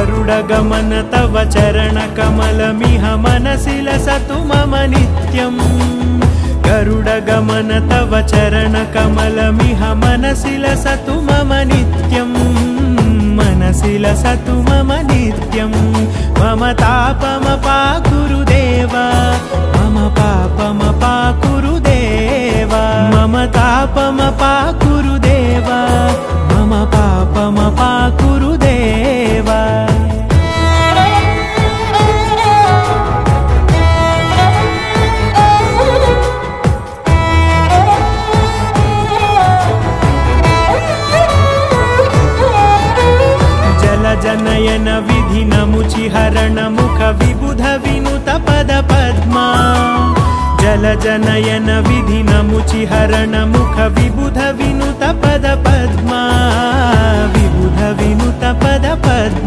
गरुडगमन तव चरणकमलमिह मनसि लसतु मम नित्यम् गरुडगमन तव चरणकमलमिह मनसि लसतु मम नित्यम् मनसि लसतु मम नित्यम् मम तापमपाकुरु देव मम पापमपाकुरु देव मम तापमपाकुरु देव मम पापमपाकुरु देव जनयन विधि नमुचिहरण मुख विबुध विनुत पद पद्मा जल जनयन विधि नमुचिहरण मुख विबुध विनुत पद पद्मा विबुध विनुत पद पद्मा।